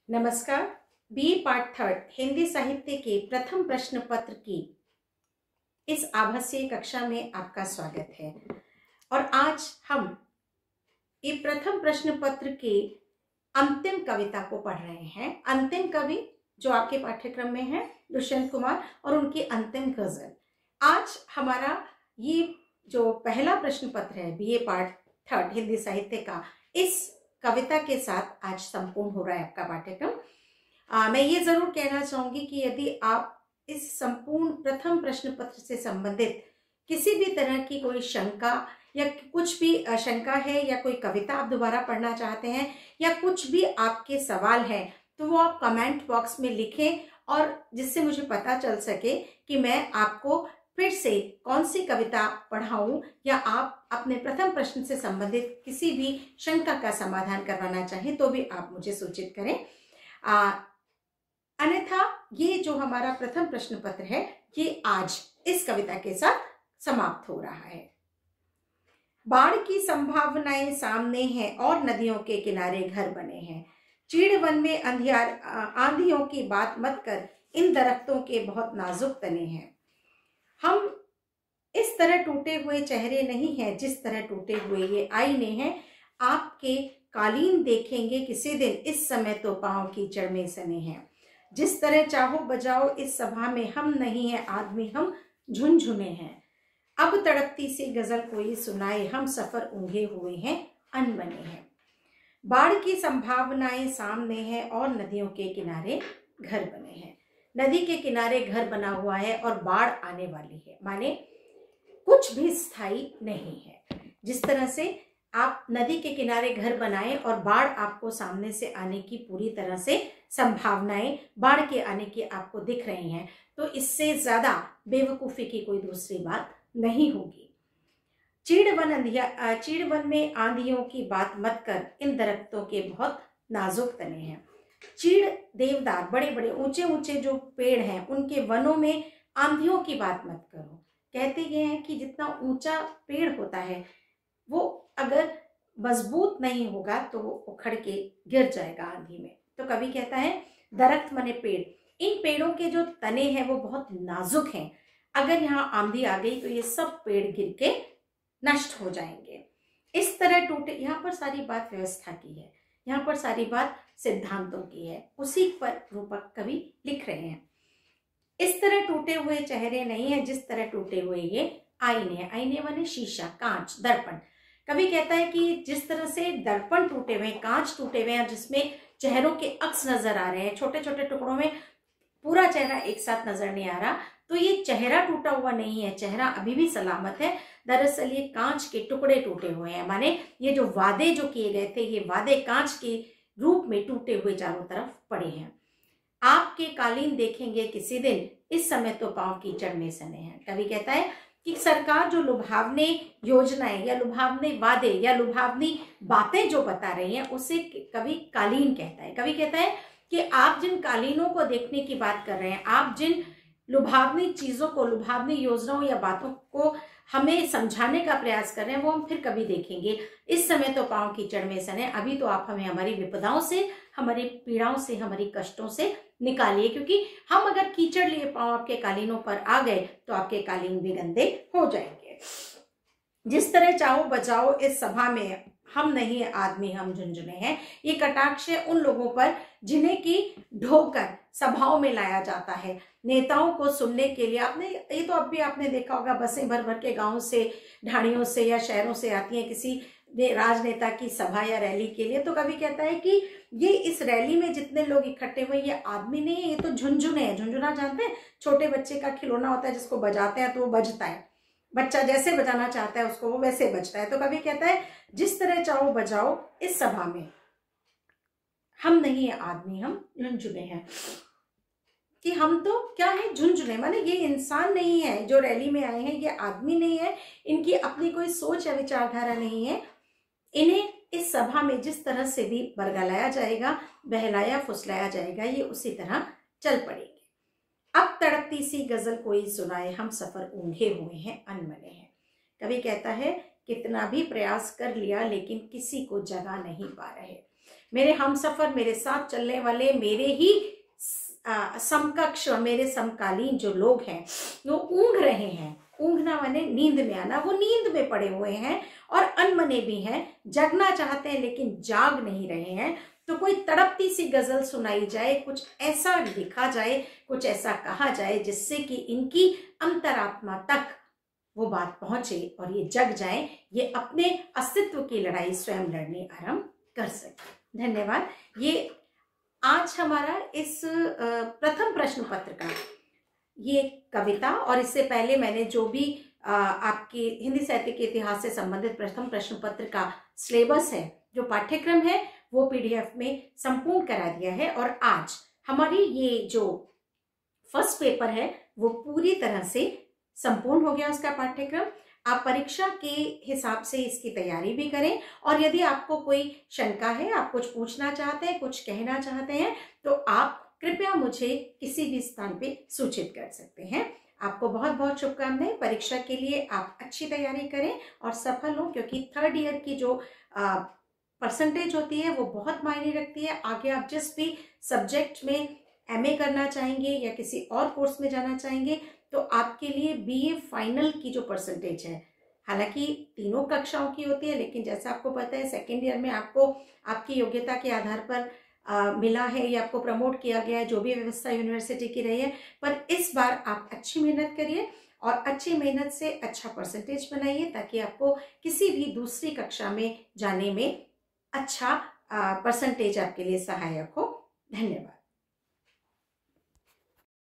नमस्कार। BA part third Hindi साहित्य के प्रथम प्रश्न पत्र की इस आभासीय कक्षा में आपका स्वागत है। और आज हम ये प्रथम प्रश्न पत्र के अंतिम कविता को पढ़ रहे हैं। अंतिम कवि जो आपके पाठ्यक्रम में है दुष्यंत कुमार और उनकी अंतिम गजल। आज हमारा ये जो पहला प्रश्न पत्र है बीए पार्ट थर्ड हिंदी साहित्य का, इस कविता के साथ आज संपूर्ण हो रहा है आपका पाठ्यक्रम। मैं ये जरूर कहना चाहूंगी कि यदि आप इस संपूर्ण प्रथम प्रश्न पत्र से संबंधित किसी भी तरह की कोई शंका या कुछ भी शंका है या कोई कविता आप दोबारा पढ़ना चाहते हैं या कुछ भी आपके सवाल हैं, तो वो आप कमेंट बॉक्स में लिखें और जिससे मुझे पता चल सके कि मैं आपको फिर से कौन सी कविता पढ़ाऊं या आप अपने प्रथम प्रश्न से संबंधित किसी भी शंका का समाधान करवाना चाहें तो भी आप मुझे सूचित करें। अन्यथा ये जो हमारा प्रथम प्रश्न पत्र है ये आज इस कविता के साथ समाप्त हो रहा है। बाढ़ की संभावनाएं सामने हैं और नदियों के किनारे घर बने हैं। चीड़ वन में आंधियों की बात मत कर, इन दरख्तों के बहुत नाजुक तने हैं। हम इस तरह टूटे हुए चेहरे नहीं हैं जिस तरह टूटे हुए ये आईने हैं। आपके कालीन देखेंगे किसी दिन, इस समय तो पांव कीचड़ में सने हैं। जिस तरह चाहो बजाओ इस सभा में, हम नहीं है आदमी हम झुनझुने हैं। अब तड़पती सी गजल कोई सुनाए, हम सफर ऊंघे हुए हैं अनबने हैं। बाढ़ की संभावनाएं सामने हैं और नदियों के किनारे घर बने हैं। नदी के किनारे घर बना हुआ है और बाढ़ आने वाली है, माने कुछ भी स्थायी नहीं है। जिस तरह से आप नदी के किनारे घर बनाएं और बाढ़ आपको सामने से आने की पूरी तरह से संभावनाएं बाढ़ के आने की आपको दिख रही हैं, तो इससे ज्यादा बेवकूफी की कोई दूसरी बात नहीं होगी। चीड़ वन में आंधियों की बात मत कर, इन दरख्तों के बहुत नाजुक तने हैं। चीड़, देवदार, बड़े बड़े ऊंचे ऊंचे जो पेड़ हैं उनके वनों में आंधियों की बात मत करो। कहते ये हैं कि जितना ऊंचा पेड़ होता है वो अगर मजबूत नहीं होगा तो वो उखड़ के गिर जाएगा आंधी में। तो कवि कहता है दरख्त माने पेड़, इन पेड़ों के जो तने हैं वो बहुत नाजुक हैं। अगर यहाँ आंधी आ गई तो ये सब पेड़ गिर के नष्ट हो जाएंगे। इस तरह टूटे, यहाँ पर सारी बात व्यवस्था की है, यहाँ पर सारी बात सिद्धांतों की है, उसी पर रूपक कवि लिख रहे हैं। इस तरह टूटे हुए चेहरे नहीं है जिस तरह टूटे हुए ये आईने हैं। आईने माने शीशा, कांच, दर्पण। कवि कहता है कि जिस तरह से दर्पण टूटे हुए, कांच टूटे हुए हैं जिसमें चेहरों के अक्स नजर आ रहे हैं, छोटे छोटे टुकड़ों में पूरा चेहरा एक साथ नजर नहीं आ रहा, तो ये चेहरा टूटा हुआ नहीं है, चेहरा अभी भी सलामत है। दरअसल ये कांच के टुकड़े टूटे हुए हैं, माने ये जो वादे जो किए गए थे ये वादे कांच के रूप में टूटे हुए चारों तरफ पड़े हैं। आपके कालीन देखेंगे किसी दिन, इस समय तो पांव कीचड़ में सने हैं। कवि कहता है कि सरकार जो लुभावने योजनाएं या लुभावने वादे या लुभावनी बातें जो बता रही है उसे कवि कालीन कहता है। कवि कहता है कि आप जिन कालीनों को देखने की बात कर रहे हैं, आप जिन लुभावनी चीजों को, लुभावनी योजनाओं या बातों को हमें समझाने का प्रयास कर रहे हैं, वो हम फिर कभी देखेंगे। इस समय तो पांव कीचड़ में सने, अभी तो आप हमें हमारी विपदाओं से, हमारी पीड़ाओं से, हमारी कष्टों से निकालिए, क्योंकि हम अगर कीचड़ लिए पांव आपके कालीनों पर आ गए तो आपके कालीन भी गंदे हो जाएंगे। जिस तरह चाहो बचाओ इस सभा में, हम नहीं आदमी हम झुंझुने हैं। ये कटाक्ष है उन लोगों पर जिन्हें की ढोकर सभाओं में लाया जाता है नेताओं को सुनने के लिए। आपने ये तो अब भी आपने देखा होगा, बसें भर भर के गांव से, ढाणियों से या शहरों से आती हैं किसी राजनेता की सभा या रैली के लिए। तो कवि कहता है कि ये इस रैली में जितने लोग इकट्ठे हुए ये आदमी नहीं है, ये तो झुंझुने हैं। झुंझुना जानते हैं, छोटे बच्चे का खिलौना होता है जिसको बजाते हैं तो वो बजता है, बच्चा जैसे बजाना चाहता है उसको वो वैसे बजता है। तो कवि कहता है जिस तरह चाहो बजाओ इस सभा में, हम नहीं है आदमी हम झुंझुने हैं। कि हम तो क्या है, झुंझुने, माने ये इंसान नहीं है जो रैली में आए हैं, ये आदमी नहीं है, इनकी अपनी कोई सोच या विचारधारा नहीं है। इन्हें इस सभा में जिस तरह से भी बरगलाया जाएगा, बहलाया फुसलाया जाएगा, ये उसी तरह चल पड़ेंगे। अब तड़पती सी गजल कोई सुनाए, हम सफर ऊंघे हुए हैं अनमने हैं। कवि कहता है कितना भी प्रयास कर लिया लेकिन किसी को जगा नहीं पा रहे। मेरे हमसफर, मेरे साथ चलने वाले, मेरे ही समकक्ष, मेरे समकालीन जो लोग हैं वो ऊँघ रहे हैं। ऊँघना माने नींद में आना, वो नींद में पड़े हुए हैं और अनमने भी हैं, जगना चाहते हैं लेकिन जाग नहीं रहे हैं। तो कोई तड़पती सी गजल सुनाई जाए, कुछ ऐसा लिखा जाए, कुछ ऐसा कहा जाए जिससे कि इनकी अंतरात्मा तक वो बात पहुंचे और ये जग जाए, ये अपने अस्तित्व की लड़ाई स्वयं लड़ने आरंभ कर सके। धन्यवाद। ये आज हमारा इस प्रथम प्रश्न पत्र का ये कविता, और इससे पहले मैंने जो भी आपके हिंदी साहित्य के इतिहास से संबंधित प्रथम प्रश्न पत्र का सिलेबस है, जो पाठ्यक्रम है, वो पीडीएफ में संपूर्ण करा दिया है। और आज हमारी ये जो फर्स्ट पेपर है वो पूरी तरह से संपूर्ण हो गया उसका पाठ्यक्रम। आप परीक्षा के हिसाब से इसकी तैयारी भी करें, और यदि आपको कोई शंका है, आप कुछ पूछना चाहते हैं, कुछ कहना चाहते हैं, तो आप कृपया मुझे किसी भी स्थान पे सूचित कर सकते हैं। आपको बहुत बहुत शुभकामनाएं। परीक्षा के लिए आप अच्छी तैयारी करें और सफल हो, क्योंकि थर्ड ईयर की जो परसेंटेज होती है वो बहुत मायने रखती है। आगे आप जिस भी सब्जेक्ट में एमए करना चाहेंगे या किसी और कोर्स में जाना चाहेंगे, तो आपके लिए बीए फाइनल की जो परसेंटेज है, हालांकि तीनों कक्षाओं की होती है, लेकिन जैसा आपको पता है सेकेंड ईयर में आपको आपकी योग्यता के आधार पर मिला है या आपको प्रमोट किया गया है, जो भी व्यवस्था यूनिवर्सिटी की रही है। पर इस बार आप अच्छी मेहनत करिए और अच्छी मेहनत से अच्छा परसेंटेज बनाइए, ताकि आपको किसी भी दूसरी कक्षा में जाने में अच्छा परसेंटेज आपके लिए सहायक हो। धन्यवाद।